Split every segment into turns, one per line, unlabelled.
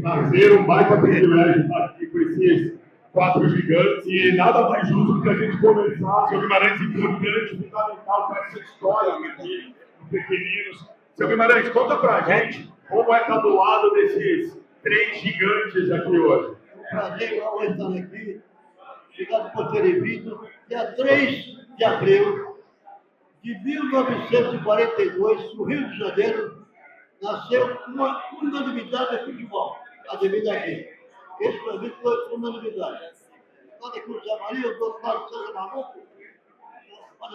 Prazer, um baita privilégio estar aqui com esses quatro gigantes e nada mais justo do que a gente conversar sobre Guimarães importante, fundamental para essa história aqui, dos pequeninos. Seu Guimarães, conta pra gente como é estar do lado desses três gigantes aqui hoje.
Prazer igual estar aqui. Obrigado por terem vindo. Dia 3 de abril de 1942, no Rio de Janeiro, nasceu uma unanimidade de futebol. Ademir aqui. Esse para mim foi unanimidade. Olha aqui o Zé Maria, o doutor Paulo César Maluco.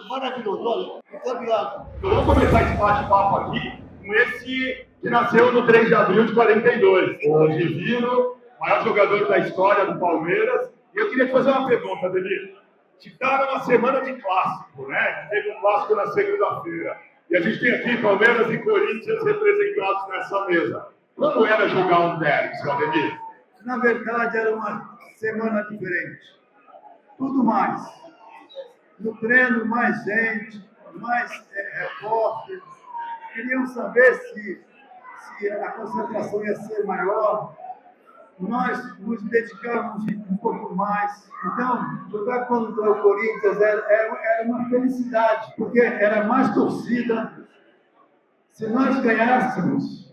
Maravilhoso, olha. Muito obrigado.
Vamos começar esse bate-papo aqui com esse que nasceu no 3 de abril de 42. O Divino, maior jogador da história do Palmeiras. E eu queria te fazer uma pergunta, Ademir. Te tá numa semana de clássico, né? Teve um clássico na segunda-feira. E a gente tem aqui Palmeiras e Corinthians representados nessa mesa. Como era jogar um derby, seu Ademir?
Na verdade, era uma semana diferente. Tudo mais. No treino, mais gente, mais repórter. Queriam saber se a concentração ia ser maior. Nós nos dedicávamos um pouco mais. Então, jogar contra o Corinthians era uma felicidade, porque era mais torcida. Se nós ganhássemos,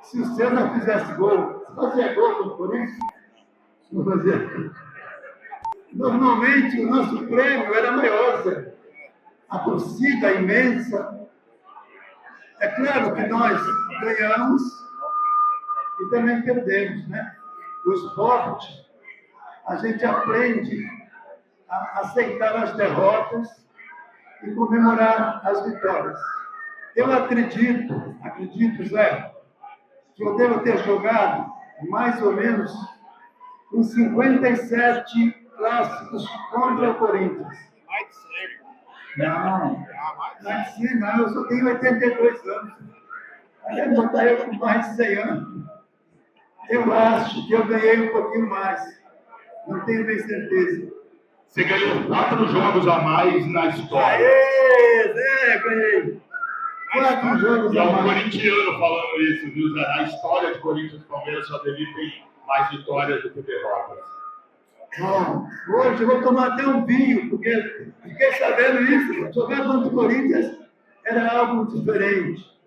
se o César fizesse gol, fazia gol contra o Corinthians? Não fazia. Normalmente, o nosso prêmio era maior, Zé. A torcida imensa. É claro que nós ganhamos e também perdemos, né? O esporte, a gente aprende a aceitar as derrotas e comemorar as vitórias. Eu acredito, Zé, que eu devo ter jogado mais ou menos uns 57 clássicos contra o Corinthians.
Mais de 100.
Não, mais de 100 não, eu só tenho 82 anos. Aí botar eu com mais de 100 anos. Eu acho que eu ganhei um pouquinho mais. Não tenho bem certeza.
Você ganhou 4 jogos a mais na história.
Aê, Zé, ganhei. 4 jogos
E é
a
um
mais.
corintiano falando isso, viu, Zé? A história de Corinthians e Palmeiras, o Ademir tem mais vitórias do que derrotas.
Bom, hoje eu vou tomar até um vinho, porque fiquei sabendo isso. Jogar contra o Corinthians era algo diferente.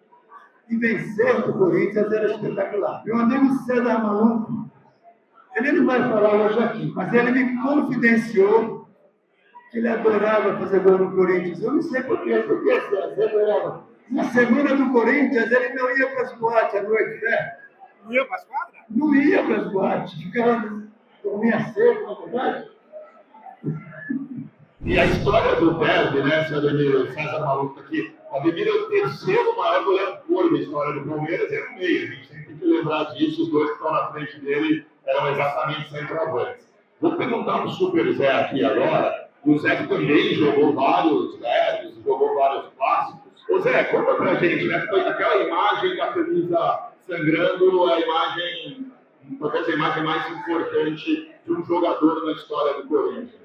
E vencer o Corinthians era espetacular. Meu amigo César Maluco, ele não vai falar hoje aqui, mas ele me confidenciou que ele adorava fazer gol no Corinthians. Eu não sei porquê, porque César adorava. Na semana do Corinthians, ele não ia para as boates à noite, né?
Não ia para as quadras?
Não ia para as boates, ficava, dormia cedo, na verdade.
E a história do derby, né, seu Ademir, o César Maluco aqui, o Ademir é o terceiro maior goleador da história do Palmeiras, é o meio. A gente sempre tem que lembrar disso, os dois que estão na frente dele eram exatamente centroavantes. Vou perguntar para o Super Zé aqui agora, o Zé que também jogou vários derbys, jogou vários clássicos. Ô Zé, conta pra gente, né, foi aquela imagem da camisa sangrando, a imagem, talvez a imagem mais importante de um jogador na história do Corinthians.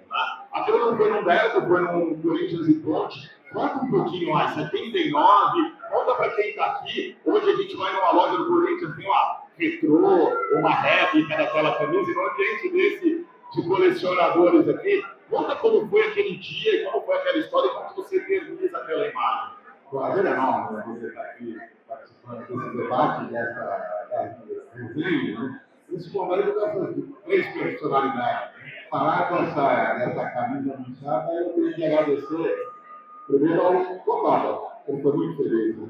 Aquilo não foi num derby, foi num Corinthians e Ponte. Conta um pouquinho mais, 79, conta pra quem tá aqui. Hoje a gente vai numa loja do Corinthians, tem uma retrô, uma réplica daquela camisa, e no ambiente desse de colecionadores aqui. Conta como foi aquele dia, e como foi aquela história, e como você eterniza aquela imagem.
Prazer enorme você estar aqui participando desse debate, dessa resenha, né? Principalmente dessas 3 personalidades. Falar dessa camisa anunciada, eu queria te agradecer primeiro ao fotógrafo, ele foi muito feliz. Né?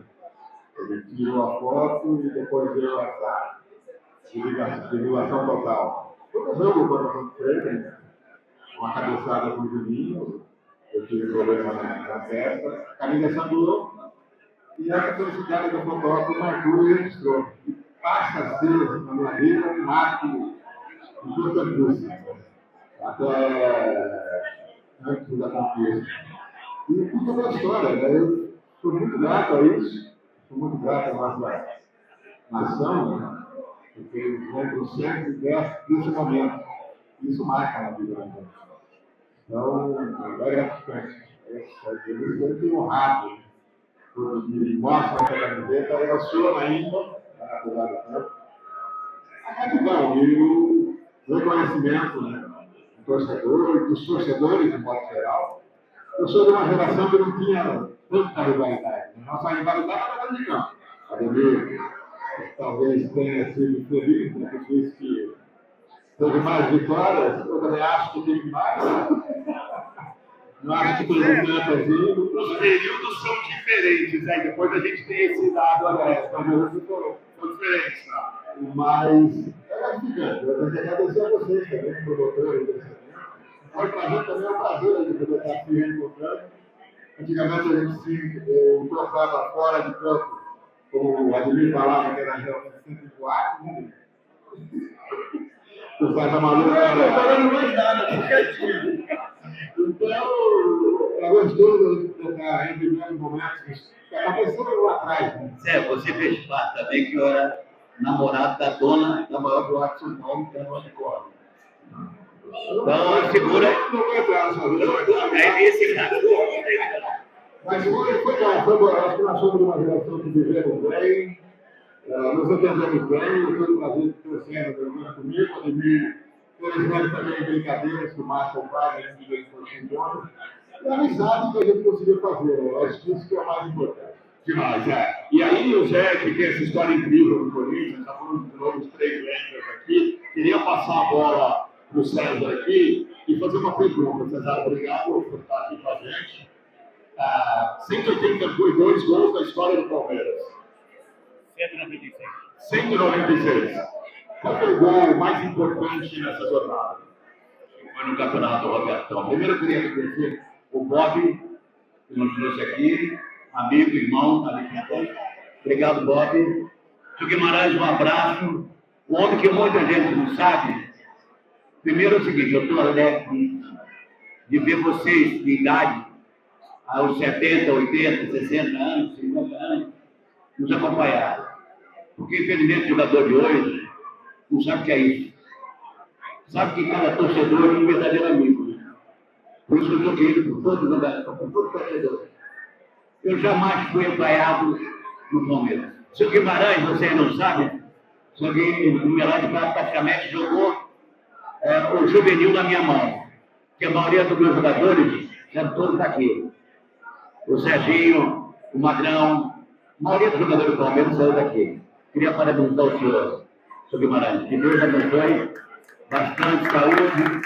Ele tirou a foto e depois deu essa divulgação total. Todo jogo, quando foi uma cabeçada com o Juninho, eu tive problema na testa, a camisa sangrou e essa felicidade do fotógrafo marcou e registrou. E passa a ser, na minha vida, um marco importantíssimo. Até antes da conquista. E tudo uma história, né? Eu sou muito grato a isso, sou muito grato à nossa nação, né? Porque eu lembro sempre desse momento. Isso marca na vida da gente. Então, é gratificante. Eu me sinto honrado por me mostrar essa camiseta, eu sou ainda, apesar do tempo. É que bom, e o reconhecimento, né, do torcedor e dos torcedores, de modo geral. Eu sou de uma geração que não tinha tanta rivalidade. Nossa rivalidade era dentro de campo. Ademir talvez tenha sido feliz, né, porque disse que teve mais vitórias, eu também acho que teve mais. Não acho que teve tanto assim.
Os períodos são diferentes, aí depois a gente tem esse dado agora, são diferentes, tá?
Mas é gratificante. Eu tenho que agradecer a vocês também, promotores desse evento. Foi para a gente também um prazer de poder estar aqui reencontrando. Antigamente a gente se encontrava fora de campo, como o Ademir falava, que era realmente sempre boate, né? O César Maluco
Não
era...
falando mais nada, tô quietinho.
Então, é gostoso de estar revivendo momentos que aconteceram lá atrás, né?
Zé, você fez parte também que eu era namorado da dona da maior boate de São Paulo, que era o Unicórnio. Então, segura.
Não vou entrar nessa vida.
É esse cara.
Mas foi bom, foi bom. Acho que nós somos de uma geração que vivemos bem, nos entendemos bem. Eu tenho o prazer de torcendo jogando comigo, o Ademir, felizmente também brincadeiras que o Márcio faz, a gente vem torcendo. E a amizade que a gente conseguiu fazer, eu acho que isso que é o mais importante.
Demais, é. E aí o Zé, que tem essa história incrível no Corinthians, está falando de novo os 3 lendas aqui, queria passar a bola para o César aqui e fazer uma pergunta. César, obrigado por estar aqui com a gente. 182 gols da história do Palmeiras.
196.
196. Qual foi o gol mais importante nessa jornada?
Foi no campeonato Robertão. Primeiro eu queria agradecer o Bob, que nos trouxe aqui, amigo, irmão, obrigado, Bob. Seu Guimarães, um abraço. Um homem que muita gente não sabe. Primeiro é o seguinte, eu estou alegre de ver vocês de idade, aos 70, 80, 60 anos, 50 anos, nos acompanhar. Porque, infelizmente, o jogador de hoje não sabe o que é isso. Sabe que cada torcedor é um verdadeiro amigo. Né? Por isso que eu sou querido por todos os jogadores, por todos os torcedores. Eu jamais fui apoiado no Palmeiras. Seu Guimarães, vocês não sabem, o Guimarães praticamente jogou o juvenil na minha mão. Porque a maioria dos meus jogadores eram todos daqui. O Serginho, o Magrão, a maioria dos jogadores do Palmeiras saiu daqui. Queria parabenizar o senhor Guimarães. Que Deus abençoe, bastante saúde.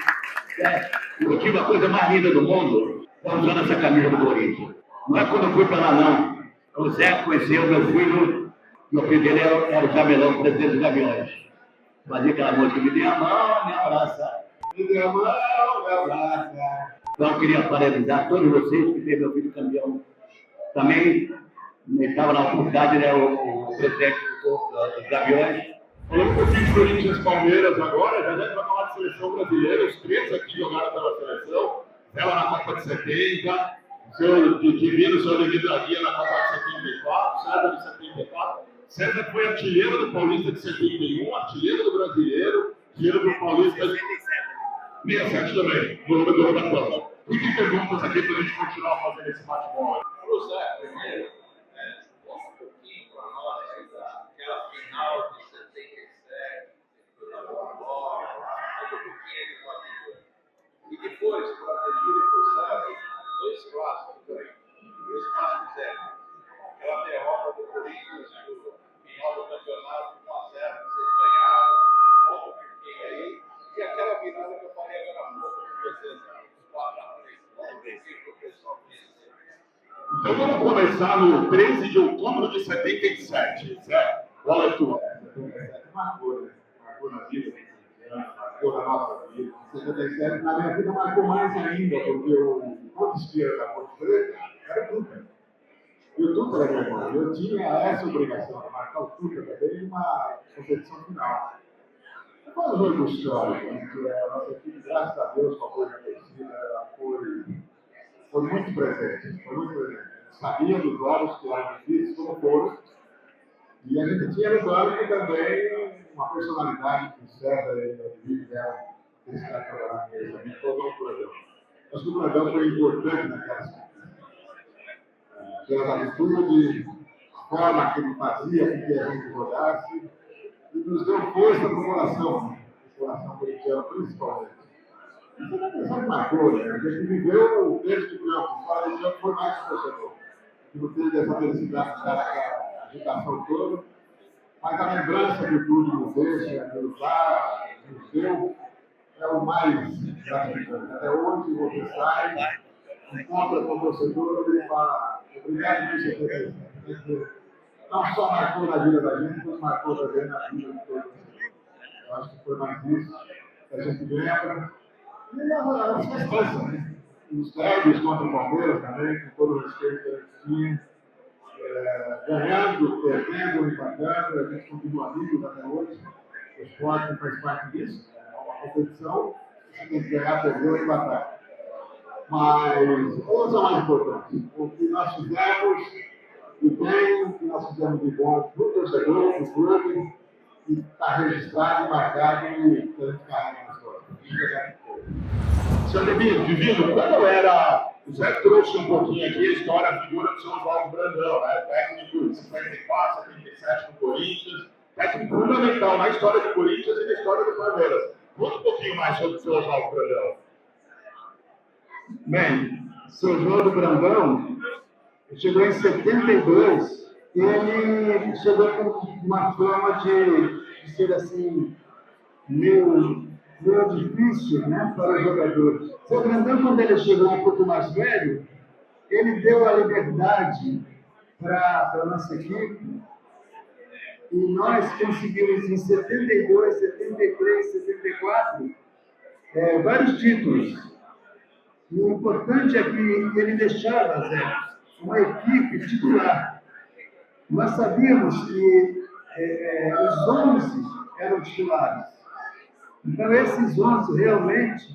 Eu tive a coisa mais linda do mundo, usando essa camisa do Corinthians. Não é quando eu fui para lá, não. O Zé conheceu meu filho dele era o Jamelão, presidente dos Gaviões. Fazia aquela música, me dê a mão, me abraça.
Me dê a mão, me abraça.
Então, eu queria parabenizar todos vocês que teve meu filho campeão. Também estava na oportunidade, né, o presidente dos Gaviões.
Falando um pouquinho de Corinthians e Palmeiras agora, já vai falar de seleção brasileira, os 3 aqui jogaram pela seleção, ela na Copa de 70, o seu Divino, o seu Ademir Draguia na Copa de 74, César de 74. César foi artilheiro do Paulista de 71, artilheiro do Brasileiro, artilheiro do Paulista de 67 também, no nome do Robertão. E que perguntas aqui para a gente continuar fazendo esse bate-bola?
Para o Zé, primeiro, conta um pouquinho para nós daquela final de 77, conta um pouquinho de família. E depois, para a Ademir e para o César, 2 clássicos aí, 2 clássicos sérios. Aquela derrota do Corinthians no final do campeonato, 1-0, vocês ganharam, conta um pouquinho aí. E aquela virada que eu falei agora há pouco, que vocês 4-3. Conta um pouquinho para o pessoal conhecer.
Então vamos começar no 13 de outubro de 77, Zé. Qual é a tua?
Marcou, né? Marcou na vida, marcou na nossa vida. 77, na minha vida, marcou mais ainda, porque o ponto da Ponte Preta era o Tuca. E o Tuca era meu irmão. Eu tinha essa obrigação de marcar o Tuca também numa competição final. Foi um jogo histórico, porque a nossa equipe, graças a Deus, com a apoio da torcida, foi muito presente. Foi muito presente. Sabia dos jogos que eram difíceis, como foram. E a gente tinha no banco também uma personalidade que o César e o Ademir fizeram esse cara trabalhar com eles também, foi o Brandão. Acho que o Brandão foi importante naquela situação. Pelas atitudes, a forma que ele fazia com que a gente jogasse. e nos deu força para o coração corintiano, principalmente. Isso é uma questão que marcou, né? A gente viveu desde que o fora de campo foi mais torcedor. Não teve essa felicidade de estar naquela agitação toda, mas a lembrança que o clube nos deixa, nos dá, nos deu, é o mais gratificante. Até hoje você sai, encontra com o torcedor e fala, obrigado por você ter. Não só marcou na vida da gente, mas marcou também na vida de todos. Eu acho que foi mais isso que a gente lembra. E as festanças, né? Os derbys contra o Palmeiras também, com todo o respeito que a gente tinha. Ganhando, perdendo, empatando, a gente continua amigos até hoje. O esporte faz parte disso, é uma competição, você tem que ganhar, perder ou empatar. Mas todos são mais importantes. O que nós fizemos de bem, o que nós fizemos de bom para o torcedor, para o clube, e está registrado, marcado e tem que carregar na história.
Seu Ademir, Divino, quando era. O Zé trouxe um pouquinho aqui a história, a figura do seu Oswaldo Brandão, né? Técnico de 54, 77 no Corinthians, técnico fundamental na história do Corinthians e na história do Palmeiras. Conta um pouquinho mais sobre o seu Oswaldo Brandão.
Bem, o seu João Brandão chegou em 72 e ele chegou com uma fama de ser assim, meio difícil, né, para os jogadores. O seu Brandão, quando ele chegou um pouco mais velho, ele deu a liberdade para a nossa equipe e nós conseguimos em 72, 73, 74 vários títulos. E o importante é que ele deixava, Zé, uma equipe titular. Nós sabíamos que os 11 eram titulares. Então, esses 11 realmente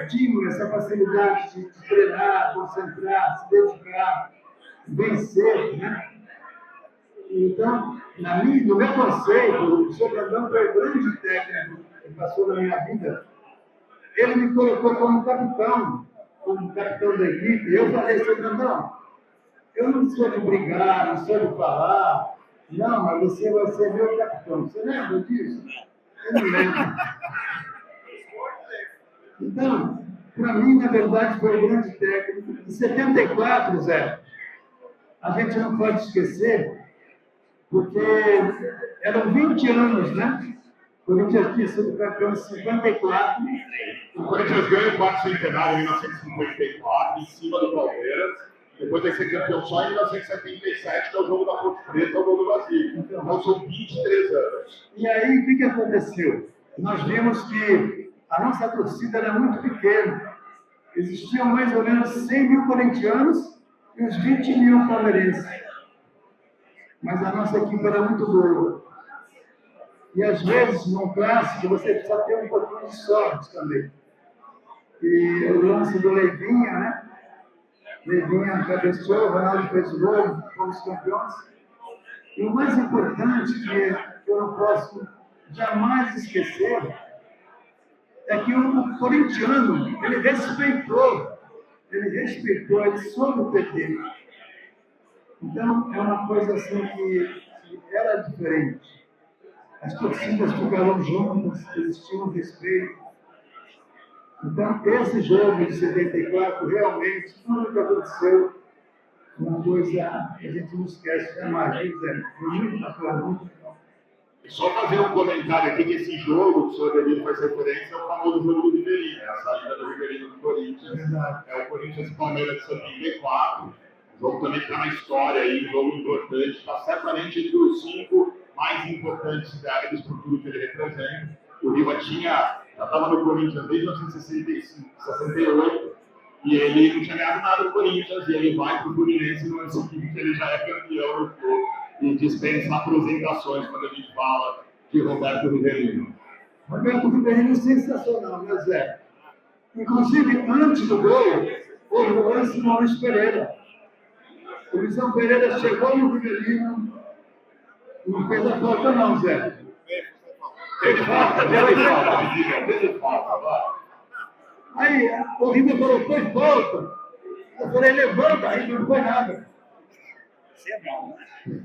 tinham essa facilidade de treinar, concentrar, se dedicar, vencer, né? Então, no meu conceito, o Sr. Brandão foi o grande técnico que passou na minha vida. Ele me colocou como capitão da equipe. Eu falei, Sr. Brandão, eu não sou de brigar, não sou de falar. Não, mas você vai ser meu capitão. Você lembra disso? Eu não lembro. Então, para mim, na verdade, foi um grande técnico. Em 74, Zé, a gente não pode esquecer, porque eram 20 anos, né? O Corinthians tinha sido campeão em 54.
O Corinthians ganha o quarto centenário em 1954, em cima do Palmeiras. Depois vai ser campeão só em 1977, que é o jogo da Ponte Preta, o gol do Brasil. Então são 23 anos.
E aí, o que aconteceu? Nós vimos que a nossa torcida era muito pequena. Existiam mais ou menos 100 mil corintianos e uns 20 mil palmeirenses. Mas a nossa equipe era muito boa. E às vezes, num clássico, você precisa ter um pouquinho de sorte também. E o lance do Leivinha, né? Leivinha cabeceou, o Ronaldo fez o gol, fomos campeões. E o mais importante, que eu não posso jamais esquecer, é que o corintiano, ele respeitou, ele soube perder. Então, é uma coisa assim que era diferente. As torcidas ficaram juntas, eles tinham respeito. Então, esse jogo de 74, realmente, tudo que aconteceu, uma coisa que a gente não esquece jamais, Zé. Foi muito bacana, muito legal.
Só fazer um comentário aqui que esse jogo que o senhor Ademir faz referência é o famoso jogo do Ribeirinho, a saída do Ribeirinho do Corinthians. É o Corinthians e Palmeiras de 74. O jogo também está na história aí, um jogo importante, está certamente entre os 5 mais importantes da área de estrutura que ele representa. O Riva já estava no Corinthians desde 1968, e ele não tinha ganhado nada no Corinthians, e ele vai para o Fluminense no ano seguinte, ele já é campeão no clube, e dispensa apresentações quando a gente fala de Roberto Ribeirinho.
Roberto Ribeirinho é sensacional, né, Zé? Inclusive, antes do gol, houve o lance do Maurício Pereira. O Luizão Pereira chegou no Ribeirinho, não fez a falta não, Zé.
Teve falta, vai.
Aí o River falou, foi falta. Eu falei, levanta, aí não foi nada.
Você é bom, né?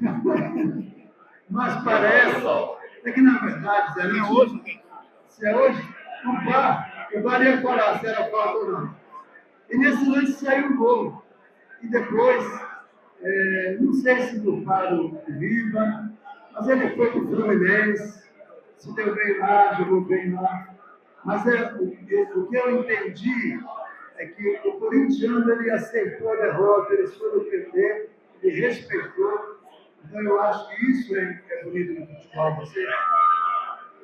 Mas parece é que, na verdade, Zé, não é hoje, se é hoje, o VAR ia falar se era falta ou não. E nesse lance saiu o gol. E depois, não sei se do Faro Viva, mas ele foi para o Fluminense, se deu bem lá, jogou bem lá. Mas o que eu entendi é que o corintiano ele aceitou a derrota, ele soube perder, ele respeitou. Então eu acho que isso é bonito no futebol, você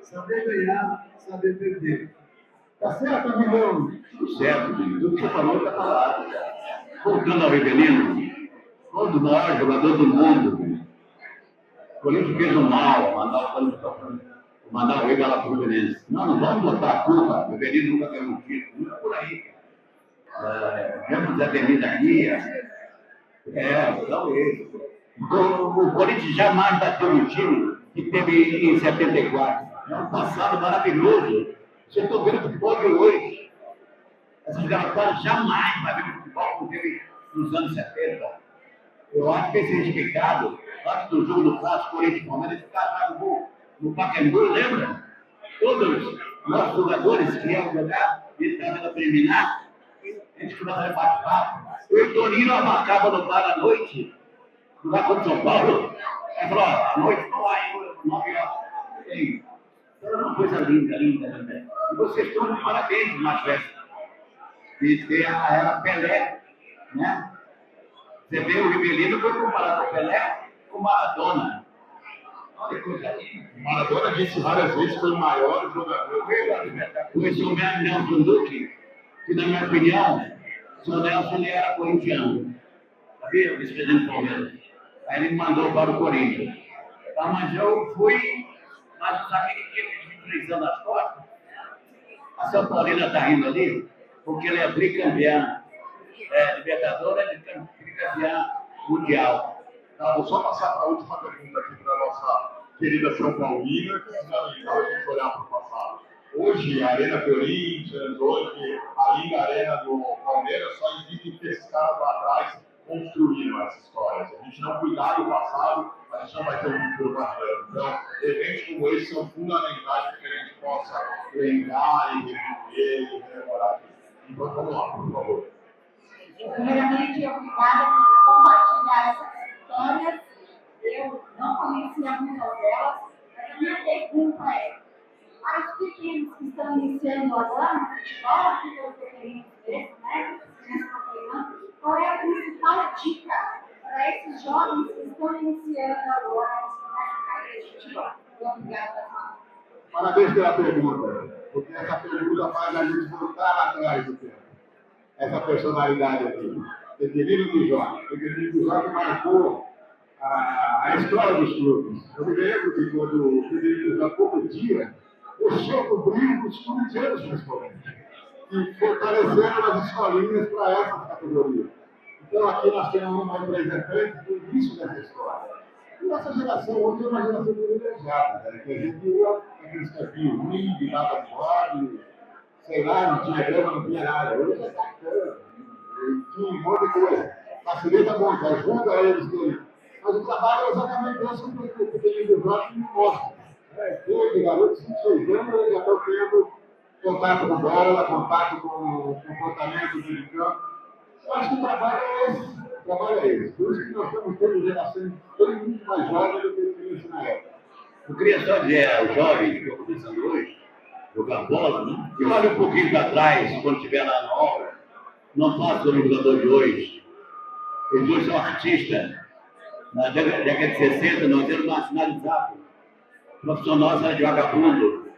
saber ganhar, saber perder. Tá certo, amigão?
Tudo certo, Billy. Tudo que você falou está falado. Voltando ao Rivelino, todo o maior jogador do mundo. Billy. O Corinthians fez um mal, mandar o River lá para o Fluminense. Não vamos botar a culpa. O Rivelino nunca ganhou um título. Não é por aí, cara. Vemos a Denise aqui. Não ele. O Corinthians jamais bateu no time que teve em 74. É um passado maravilhoso. Vocês estão vendo o futebol de hoje. Essas garotadas jamais vai ver o futebol que teve nos anos 70. Eu acho que esse respeitado, antes do jogo do Clássico, Corinthians e Palmeiras, esse cara no Pacaembu, lembra? Todos os nossos jogadores que iam jogar, ele estava na preliminar, eles começaram a participar. O Toninho abarcava no bar à noite, lá contra São Paulo. Ele falou: à noite, estou lá, 9 horas. Era uma coisa linda. E vocês estão de parabéns na festa. E ter a era Pelé, né? Você vê o Rivelino foi comparado ao Pelé com o Maradona. Olha que coisa linda.
O Maradona disse várias vezes que foi o maior jogador.
Conheci o Nelson Duque, que, na minha opinião, o senhor Nelson ele era corintiano. Sabia? O vice-presidente do Palmeiras. Aí ele me mandou para o Corinthians. Mas eu fui, mas sabia que tinha 23 anos nas costas? A São Paulina está rindo ali, porque ele é tricampeã. Libertadores é tricampeã mundial.
Tá, vou só passar para a última pergunta aqui para a nossa querida São Paulina, que é fundamental a gente olhar para o passado. Hoje, a Arena Corinthians, hoje, a linda Arena do Palmeiras, só existe que esses caras lá atrás construíram essas histórias. A gente não cuidar do passado, a gente não vai ter um futuro bacana. Então, eventos como esse são fundamentais para que a gente possa lembrar e reviver e rememorar aqui. Então, vamos lá, por favor.
Primeiramente, obrigada por compartilhar essas histórias. Eu não conhecia muitas delas, mas a minha pergunta é: para os pequenos que estão iniciando agora no futebol, aqui pelos pequeninos desses, né, qual é a principal dica para esses jovens que estão iniciando agora nessa carreira de futebol? Obrigada, pessoal.
Parabéns pela pergunta, porque essa pergunta faz a gente voltar lá atrás do tempo. Essa personalidade aqui. Federino do Jorge. Federino do Jorge marcou a história dos clubes. Eu me lembro que quando o Federino do Jorge competia, eu chego o brilho dos corintianos, principalmente, e fortaleceram as escolinhas para essas categorias. Então aqui nós temos uma representante do início dessa história. E nossa geração hoje é uma geração privilegiada, né? Que a gente viu aqueles campinhos ruins, de nada de ordem, sei lá, não tinha grama, não tinha nada. Hoje é bacana, tinha um monte de coisa. Facilita muito, ajuda eles terem. Mas o trabalho é exatamente esse que o pequeno do Jorge me mostra. Desde garoto de 5, 6 anos, eles já estão tendo contato com bola, contato com o comportamento do campo. Eu acho que o trabalho é esse. O trabalho é esse. Por isso que nós estamos tendo gerações bem muito mais jovens do que eu tinha na época.
Eu queria só dizer aos jovens que estão começando hoje, jogar bola, né? E olha um pouquinho para trás, quando estiver lá na obra, não faça o jogador de hoje. Eles dois são artistas. Na década de 60, nós éramos nacionalizados. O profissional era de vagabundo,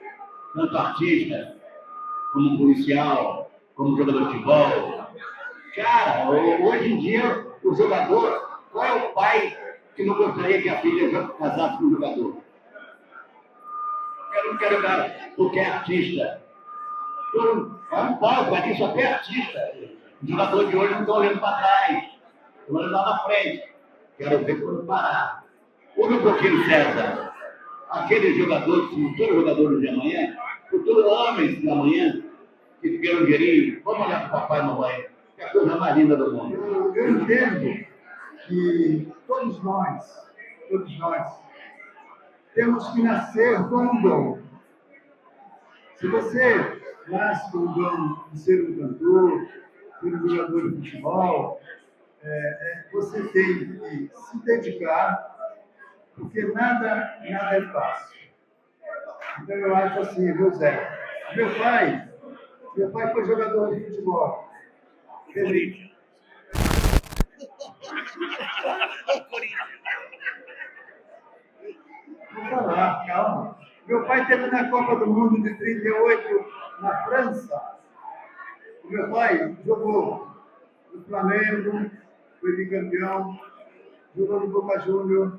tanto artista, como policial, como jogador de futebol. Cara, hoje em dia, o jogador, qual é o pai que não gostaria que a filha casasse com o jogador? Eu não quero cara, porque é artista. É um palco aqui, só tem artista. Os jogadores de hoje não estão olhando para trás, estão olhando lá na frente. Quero ver quando parar. Ouve um pouquinho, César. Aqueles jogadores, futuros jogadores de amanhã, futuros homens de amanhã, que querem dinheirinho, vamos olhar para o papai e mamãe, que é a coisa mais linda do mundo.
Eu entendo que todos nós temos que nascer com um dom. Se você nasce com o dom de ser um cantor, ser um jogador de futebol, você tem que se dedicar, porque nada é fácil. Então eu acho assim, meu Zé, meu pai foi jogador de futebol.
Corinthians.
Vou falar, calma. Meu pai teve na Copa do Mundo de 38 na França. O meu pai jogou no Flamengo, foi bicampeão, jogou no Boca Juniors,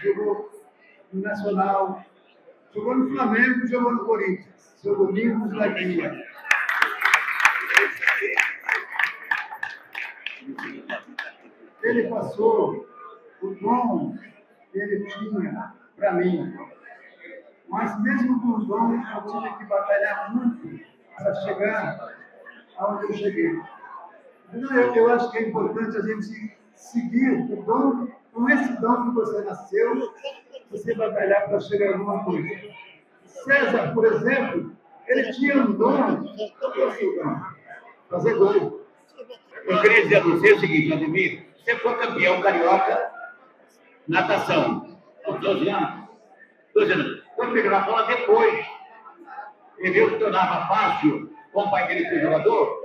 jogou no Nacional, jogou no Flamengo e jogou no Corinthians. Seu Domingos da Guia. Ele passou o dom que ele tinha para mim. Mas mesmo com o dom, eu tive que batalhar muito para chegar aonde eu cheguei. Então, eu acho que é importante a gente seguir o dom, com esse dom que você nasceu, você batalhar para chegar a alguma coisa. César, por exemplo, ele tinha um dom, fazer gol.
Eu queria dizer a você o seguinte, Ademir, você foi campeão carioca, natação, aos 12 anos. 12 anos. Quando pegou na bola depois, ele viu que tornava fácil com o pai dele ser jogador.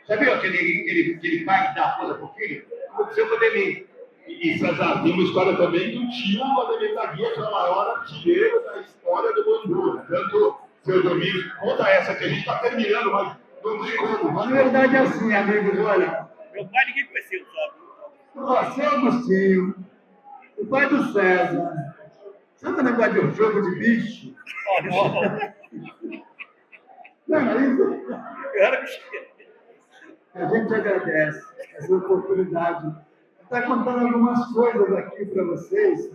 Sabia aquele pai que dá força pro filho? Aconteceu com o Ademir.
E César, tem uma história também do tio Ademir da Guia, que é o maior artilheiro da história do Bangu. Tanto, seu Domingos, conta essa que a gente está terminando, mas não tem como.
Na verdade é assim, amigos, olha.
Meu pai ninguém conheceu, sabe?
Seu Agostinho, o pai do César. Sabe o negócio de um jogo de bicho? Não, isso. A gente agradece essa oportunidade. Está contando algumas coisas aqui para vocês.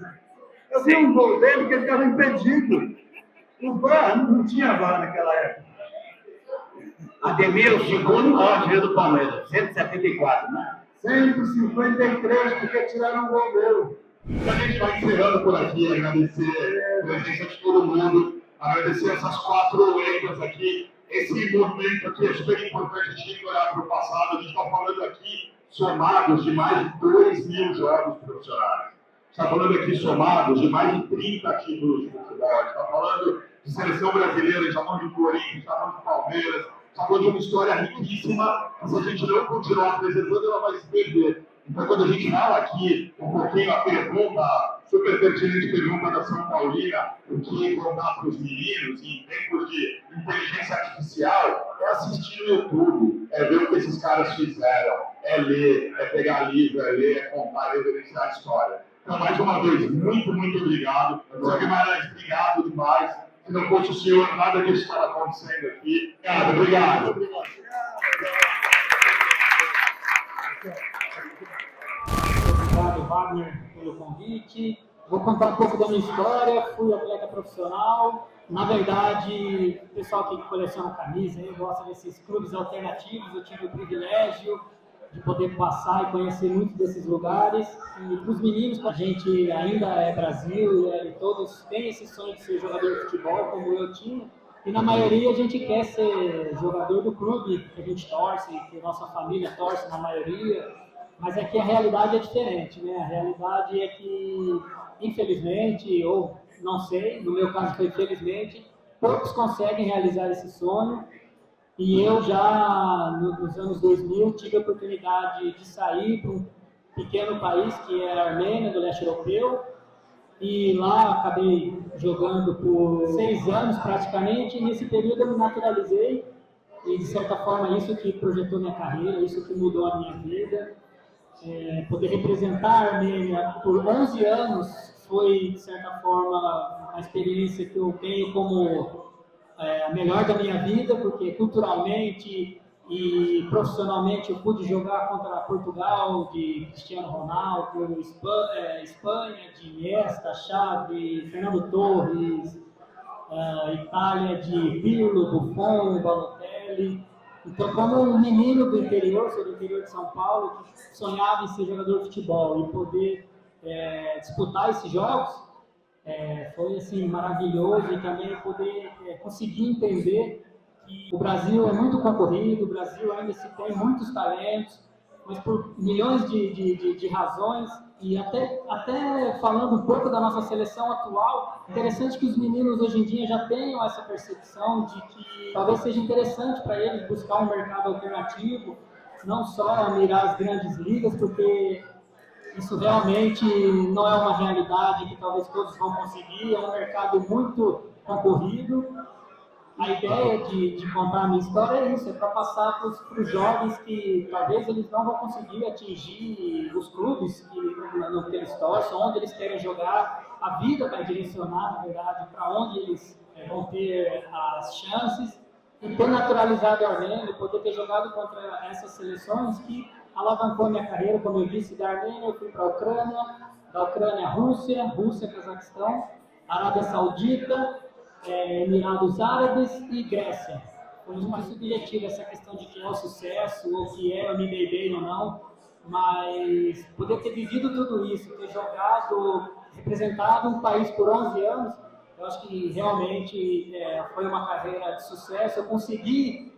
Eu vi um gol dele que ele estava impedido. O VAR não tinha VAR naquela época.
Ademir, o segundo maior artilheiro do Palmeiras, 174, né?
153, porque tiraram o gol dele.
A gente vai encerrando por aqui, agradecer a presença de todo mundo, agradecer essas 4 lendas aqui. Esse movimento aqui é super importante, a gente tem que olhar para o passado. A gente está falando aqui somados de mais de 2.000 jogos profissionais. Está falando aqui somados de mais de 30 títulos de futebol. Está falando de seleção brasileira, está falando de Corinthians, está falando de Palmeiras, está falando de uma história riquíssima. Se a gente não continuar preservando, ela vai se perder. Então, quando a gente fala aqui um pouquinho a pergunta, super pertinente pergunta da São Paulina, o que contar para os meninos em tempos de inteligência artificial, é assistir no YouTube, é ver o que esses caras fizeram, é ler, é pegar livro, é ler, é contar, é evidenciar a história. Então, mais uma vez, muito, muito obrigado. Sr. Guimarães, obrigado demais. Se não fosse o senhor, nada disso estava acontecendo aqui. Obrigado.
Obrigado, Wagner, pelo convite. Vou contar um pouco da minha história. Fui atleta profissional. Na verdade, o pessoal que coleciona camisa aí gosta desses clubes alternativos. Eu tive o privilégio de poder passar e conhecer muitos desses lugares. E para os meninos, a gente ainda é Brasil e todos têm esse sonho de ser jogador de futebol, como eu tinha. E na maioria a gente quer ser jogador do clube que a gente torce, que a nossa família torce na maioria. Mas é que a realidade é diferente, né? A realidade é que, infelizmente, ou não sei, no meu caso foi felizmente, poucos conseguem realizar esse sonho. E eu já, nos anos 2000, tive a oportunidade de sair para um pequeno país que é a Armênia, do leste europeu. E lá acabei jogando por 6 anos praticamente, e nesse período eu me naturalizei. E de certa forma isso que projetou minha carreira, isso que mudou a minha vida. Poder representar a Armênia por 11 anos foi, de certa forma, a experiência que eu tenho como a melhor da minha vida, porque culturalmente e profissionalmente eu pude jogar contra Portugal, de Cristiano Ronaldo, Espanha, de Iniesta, Xavi, Fernando Torres, Itália de Pirlo, Buffon, Balotelli. Então, como um menino do interior, sou do interior de São Paulo, que sonhava em ser jogador de futebol e poder disputar esses jogos, Foi assim, maravilhoso e também poder conseguir entender que o Brasil é muito concorrido, o Brasil ainda se tem muitos talentos, mas por milhões de razões, e até falando um pouco da nossa seleção atual, interessante que os meninos hoje em dia já tenham essa percepção de que talvez seja interessante para eles buscar um mercado alternativo, não só mirar as grandes ligas, porque isso realmente não é uma realidade que talvez todos vão conseguir, é um mercado muito concorrido. A ideia de contar a minha história é isso, é para passar para os jovens que talvez eles não vão conseguir atingir os clubes que eles torcem, onde eles querem jogar. A vida vai direcionar, na verdade, para onde eles vão ter as chances. E ter naturalizado a Armênia, poder ter jogado contra essas seleções que alavancou a minha carreira, como eu disse, da Armênia eu fui para a Ucrânia, da Ucrânia a Rússia, Cazaquistão, Arábia Saudita, Emirados Árabes e Grécia. Foi muito subjetivo essa questão de que é o sucesso, ou que eu me dei bem ou não, mas poder ter vivido tudo isso, ter jogado, representado um país por 11 anos, eu acho que realmente foi uma carreira de sucesso. Eu consegui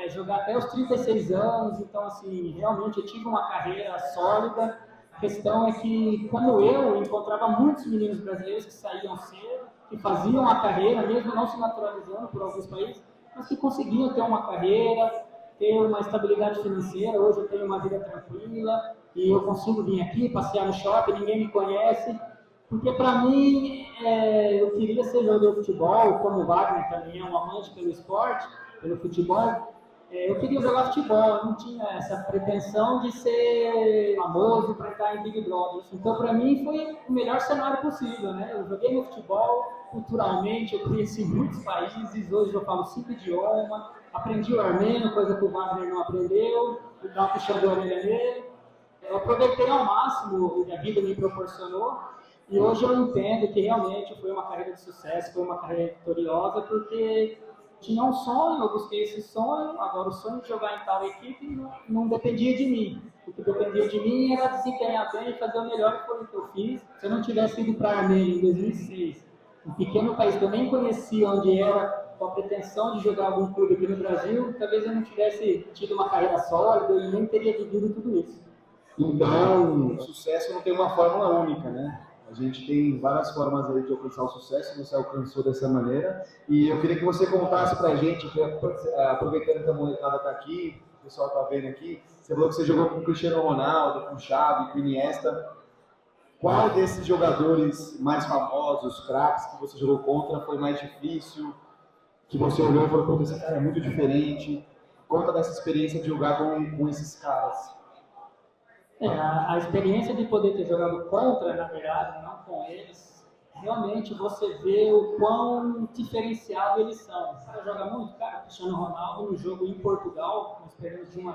jogar até os 36 anos, então assim, realmente eu tive uma carreira sólida. A questão é que, como eu encontrava muitos meninos brasileiros que saíam cedo, que faziam a carreira, mesmo não se naturalizando por alguns países, mas que conseguiam ter uma carreira, ter uma estabilidade financeira. Hoje eu tenho uma vida tranquila e eu consigo vir aqui, passear no shopping, ninguém me conhece, porque para mim eu queria ser jogador de futebol, como o Wagner também é um amante pelo esporte, pelo futebol. Eu queria jogar futebol, eu não tinha essa pretensão de ser famoso para estar em Big Brother. Então, para mim, foi o melhor cenário possível, né? Eu joguei no futebol, culturalmente, eu conheci muitos países, hoje eu falo 5 idiomas, aprendi o armênio, coisa que o Wagner não aprendeu, eu dava puxando a orelha nele. Eu aproveitei ao máximo o que a vida me proporcionou, e hoje eu entendo que realmente foi uma carreira de sucesso, foi uma carreira vitoriosa, porque tinha um sonho, eu busquei esse sonho. Agora o sonho de jogar em tal equipe não dependia de mim. O que dependia de mim era desempenhar bem e fazer o melhor, que foi o que eu fiz. Se eu não tivesse ido para a Armênia em 2006, um pequeno país que eu nem conhecia onde era, com a pretensão de jogar algum clube aqui no Brasil, talvez eu não tivesse tido uma carreira sólida e nem teria vivido tudo isso.
Então, o sucesso não tem uma fórmula única, né? A gente tem várias formas aí de alcançar o sucesso, você alcançou dessa maneira. E eu queria que você contasse pra gente, que aproveitando que a molecada está aqui, o pessoal está vendo aqui, você falou que você jogou com o Cristiano Ronaldo, com o Xavi, com o Iniesta. Qual desses jogadores mais famosos, craques, que você jogou contra foi mais difícil? Que você olhou e falou, pô, esse cara é muito diferente. Conta dessa experiência de jogar com esses caras.
A experiência de poder ter jogado contra, na verdade, não com eles, realmente você vê o quão diferenciado eles são. O cara joga muito, cara, Cristiano Ronaldo no jogo em Portugal, nós perdemos de 1-0,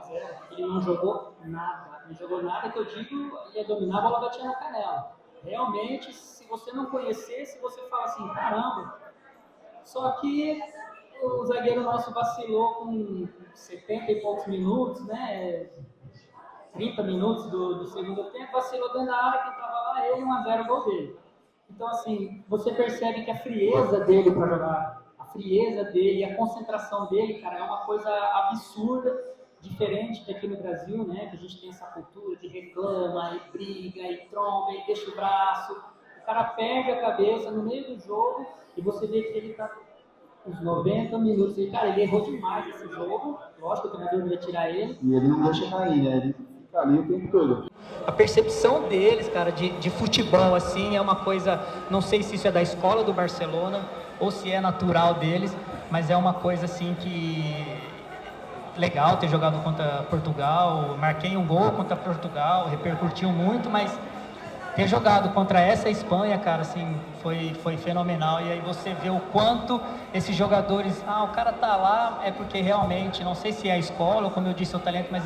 ele não jogou nada. Não jogou nada, que eu digo, ia dominar, a bola batia na canela. Realmente, se você não conhecesse, você fala assim, caramba. Só que o zagueiro nosso vacilou com 70 e poucos minutos, né? 30 minutos do segundo tempo, vacilou dentro da área, quem estava lá, ele 1-0, gol dele. Então, assim, você percebe que a frieza dele para jogar, a frieza dele, a concentração dele, cara, é uma coisa absurda, diferente daqui no Brasil, né, que a gente tem essa cultura de reclama, e briga, e tromba, e deixa o braço. O cara perde a cabeça no meio do jogo, e você vê que ele está uns 90 minutos. E, cara, ele errou demais esse jogo, lógico que o treinador ia tirar ele.
E ele não deixa cair, né? Ele fica ali o tempo todo.
A percepção deles, cara, de futebol, assim, é uma coisa, não sei se isso é da escola do Barcelona ou se é natural deles, mas é uma coisa, assim, que legal ter jogado contra Portugal, marquei um gol contra Portugal, repercutiu muito, mas ter jogado contra essa Espanha, cara, assim, foi fenomenal. E aí você vê o quanto esses jogadores, o cara tá lá é porque realmente, não sei se é a escola ou, como eu disse, o talento, mas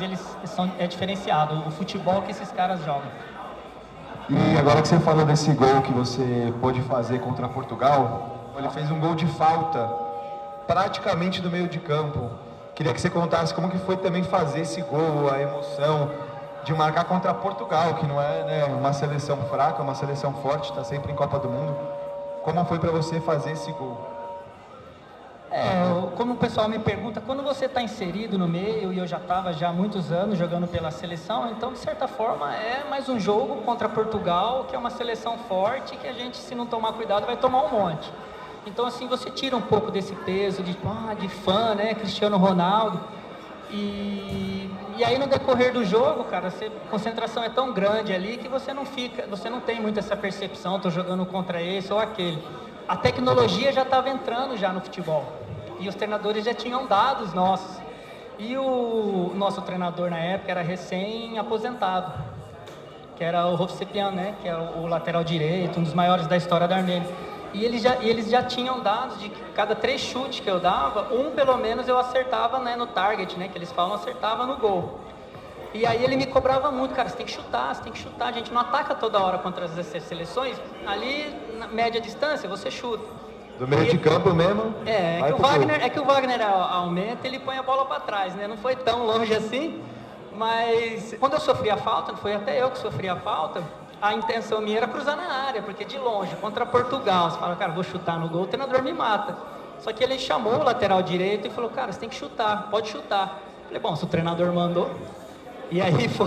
é diferenciado, o futebol que esses caras jogam.
E agora que você falou desse gol que você pôde fazer contra Portugal, ele fez um gol de falta, praticamente do meio de campo. Queria que você contasse como que foi também fazer esse gol, a emoção de marcar contra Portugal, que não é, né, uma seleção fraca, uma seleção forte, está sempre em Copa do Mundo. Como foi para você fazer esse gol?
Como o pessoal me pergunta, quando você está inserido no meio, e eu já estava há muitos anos jogando pela seleção, então de certa forma é mais um jogo contra Portugal, que é uma seleção forte, que a gente, se não tomar cuidado, vai tomar um monte. Então assim, você tira um pouco desse peso de fã, né, Cristiano Ronaldo, e aí no decorrer do jogo, cara, a concentração é tão grande ali que você não tem muito essa percepção, estou jogando contra esse ou aquele. A tecnologia já estava entrando já no futebol. E os treinadores já tinham dados nossos. E o nosso treinador na época era recém-aposentado, que era o Hovsepian, né? Que é o lateral direito, um dos maiores da história da Armênia. E eles já tinham dados de que cada 3 chutes que eu dava, um pelo menos eu acertava, né, no target, né? Que eles falam, acertava no gol. E aí ele me cobrava muito, cara, você tem que chutar, a gente não ataca toda hora contra as seleções, ali na média distância você chuta.
Do meio de campo mesmo?
É que o Wagner aumenta, ele põe a bola para trás, né? Não foi tão longe assim, mas quando eu sofri a falta, foi até eu que sofri a falta, a intenção minha era cruzar na área, porque de longe, contra Portugal, você fala, cara, vou chutar no gol, o treinador me mata. Só que ele chamou o lateral direito e falou, cara, você tem que chutar, pode chutar. Eu falei, bom, se o treinador mandou. E aí foi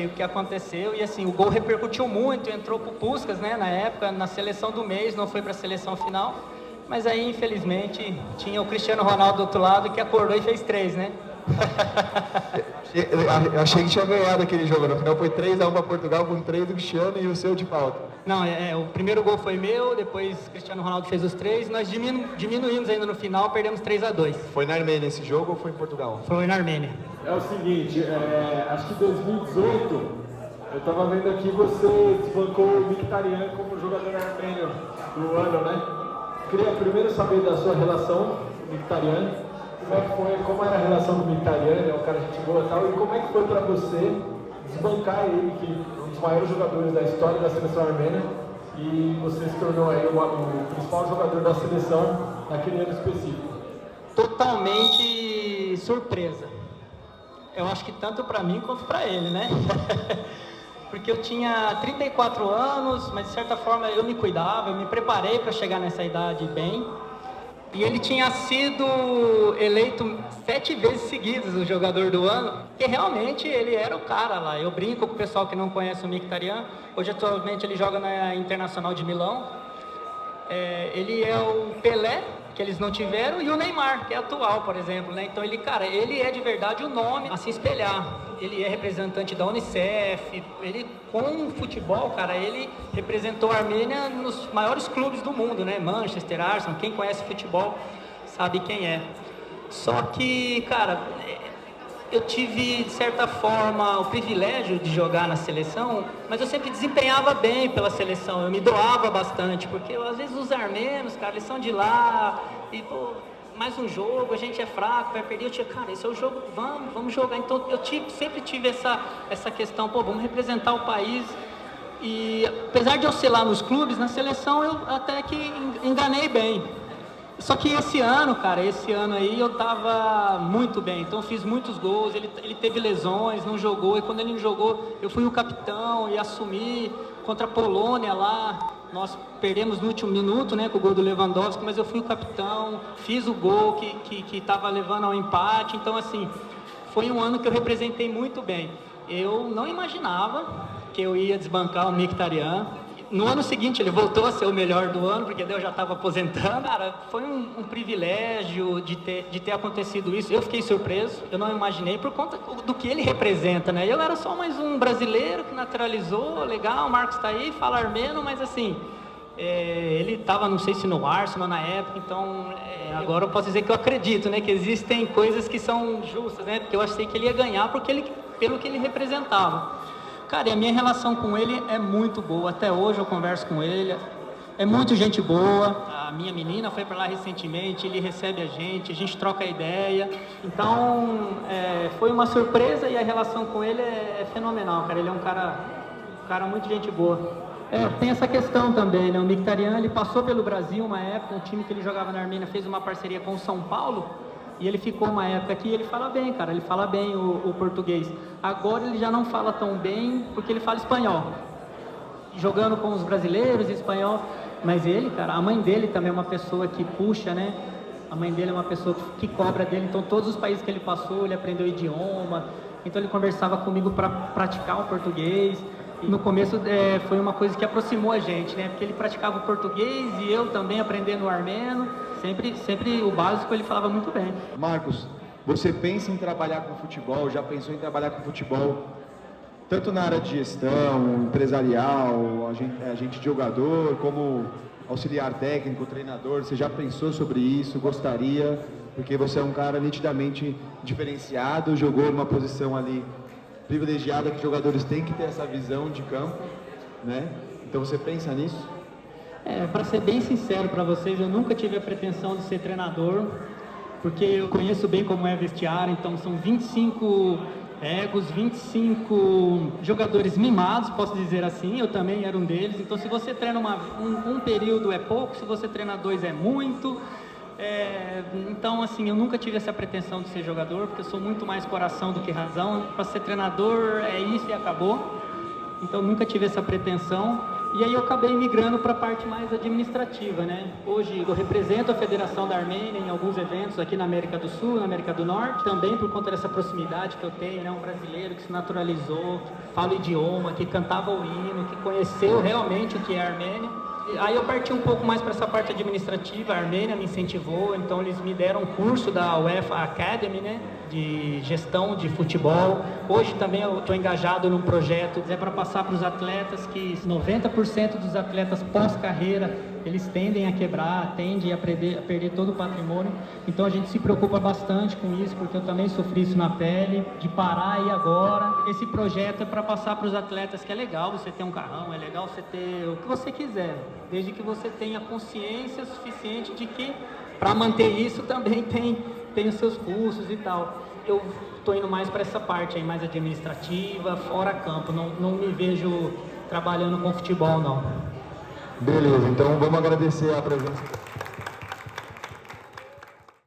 o que aconteceu, e assim, o gol repercutiu muito, entrou pro Puskás, né, na época, na seleção do mês, não foi para a seleção final, mas aí, infelizmente, tinha o Cristiano Ronaldo do outro lado que acordou e fez 3, né?
Eu achei que tinha ganhado aquele jogo, no final foi 3-1 para Portugal com 3 do Cristiano e o seu de falta.
Não, o primeiro gol foi meu, depois o Cristiano Ronaldo fez os 3, nós diminuímos ainda no final, perdemos 3-2.
Foi na Armênia esse jogo ou foi em Portugal?
Foi na Armênia.
É o seguinte, acho que em 2018, eu estava vendo aqui, você desbancou o Mkhitaryan como jogador armênio do ano, né? Queria primeiro saber da sua relação com o Mkhitaryan, como era a relação do Mkhitaryan, ele é um cara de gente boa e tal, e como é que foi para você desbancar ele, que é um dos maiores jogadores da história da seleção armênia, e você se tornou aí o principal jogador da seleção naquele ano específico?
Totalmente surpresa. Eu acho que tanto para mim quanto para ele, né? Porque eu tinha 34 anos, mas de certa forma eu me cuidava, eu me preparei para chegar nessa idade bem. E ele tinha sido eleito 7 vezes seguidas o jogador do ano, que realmente ele era o cara lá. Eu brinco com o pessoal que não conhece o Mkhitaryan. Hoje atualmente ele joga na Internacional de Milão. Ele é o Pelé, que eles não tiveram, e o Neymar, que é atual, por exemplo, né? Então ele é de verdade o nome a se espelhar. Ele é representante da Unicef, ele com o futebol, cara, ele representou a Armênia nos maiores clubes do mundo, né? Manchester, Arsenal, quem conhece futebol sabe quem é. Só que, cara, eu tive, de certa forma, o privilégio de jogar na seleção, mas eu sempre desempenhava bem pela seleção, eu me doava bastante, porque às vezes os armênios, cara, eles são de lá, e pô, mais um jogo, a gente é fraco, vai perder, eu tinha, cara, esse é o jogo, vamos jogar. Então eu sempre tive essa questão, pô, vamos representar o país. E apesar de oscilar nos clubes, na seleção eu até que enganei bem. Só que esse ano aí eu tava muito bem, então eu fiz muitos gols, ele teve lesões, não jogou, e quando ele não jogou, eu fui o capitão e assumi contra a Polônia lá. Nós perdemos no último minuto, né, com o gol do Lewandowski, mas eu fui o capitão, fiz o gol que estava levando ao empate. Então, assim, foi um ano que eu representei muito bem. Eu não imaginava que eu ia desbancar o Mkhitaryan. No ano seguinte, ele voltou a ser o melhor do ano, porque eu já estava aposentando. Cara, foi um privilégio de ter acontecido isso. Eu fiquei surpreso, eu não imaginei, por conta do que ele representa, né? Eu era só mais um brasileiro que naturalizou, legal, o Marcos está aí, fala armeno, mas assim, ele estava, não sei se no Arsenal na época, então agora eu posso dizer que eu acredito, né? Que existem coisas que são justas, né? Porque eu achei que ele ia ganhar pelo que ele representava. Cara, e a minha relação com ele é muito boa. Até hoje eu converso com ele. É muito gente boa. A minha menina foi para lá recentemente, ele recebe a gente troca ideia. Então, foi uma surpresa e a relação com ele é fenomenal, cara. Ele é um cara muito gente boa. Tem essa questão também, né? O Mkhitaryan, ele passou pelo Brasil uma época, um time que ele jogava na Armênia fez uma parceria com o São Paulo. E ele ficou uma época aqui, ele fala bem, cara, ele fala bem o português. Agora ele já não fala tão bem, porque ele fala espanhol. Jogando com os brasileiros, espanhol. Mas ele, cara, a mãe dele também é uma pessoa que puxa, né? A mãe dele é uma pessoa que cobra dele. Então, todos os países que ele passou, ele aprendeu o idioma. Então, ele conversava comigo para praticar o português. E no começo foi uma coisa que aproximou a gente, né? Porque ele praticava o português e eu também aprendendo o armeno. Sempre o básico ele falava muito bem.
Marcos, você pensa em trabalhar com futebol, já pensou em trabalhar com futebol, tanto na área de gestão, empresarial, agente de jogador, como auxiliar técnico, treinador, você já pensou sobre isso, gostaria, porque você é um cara nitidamente diferenciado, jogou numa posição ali privilegiada que os jogadores têm que ter essa visão de campo, né? Então você pensa nisso?
Para ser bem sincero para vocês, eu nunca tive a pretensão de ser treinador, porque eu conheço bem como é vestiário, então são 25 egos, 25 jogadores mimados, posso dizer assim, eu também era um deles. Então, se você treina um período é pouco, se você treina 2 é muito. Então, assim, eu nunca tive essa pretensão de ser jogador, porque eu sou muito mais coração do que razão. Para ser treinador é isso e acabou. Então, nunca tive essa pretensão. E aí eu acabei migrando para a parte mais administrativa, né? Hoje eu represento a Federação da Armênia em alguns eventos aqui na América do Sul, na América do Norte, também por conta dessa proximidade que eu tenho, né? Um brasileiro que se naturalizou, que fala o idioma, que cantava o hino, que conheceu realmente o que é a Armênia. Aí eu parti um pouco mais para essa parte administrativa, a Armênia me incentivou, então eles me deram um curso da UEFA Academy, né, de gestão de futebol. Hoje também eu estou engajado num projeto, para passar para os atletas que 90% dos atletas pós-carreira, eles tendem a quebrar, tendem a perder todo o patrimônio. Então a gente se preocupa bastante com isso, porque eu também sofri isso na pele, de parar e agora. Esse projeto é para passar para os atletas que é legal você ter um carrão, é legal você ter o que você quiser, desde que você tenha consciência suficiente de que para manter isso também tem os seus custos e tal. Eu estou indo mais para essa parte aí, mais administrativa, fora campo, não me vejo trabalhando com futebol, não.
Beleza, então vamos agradecer a presença.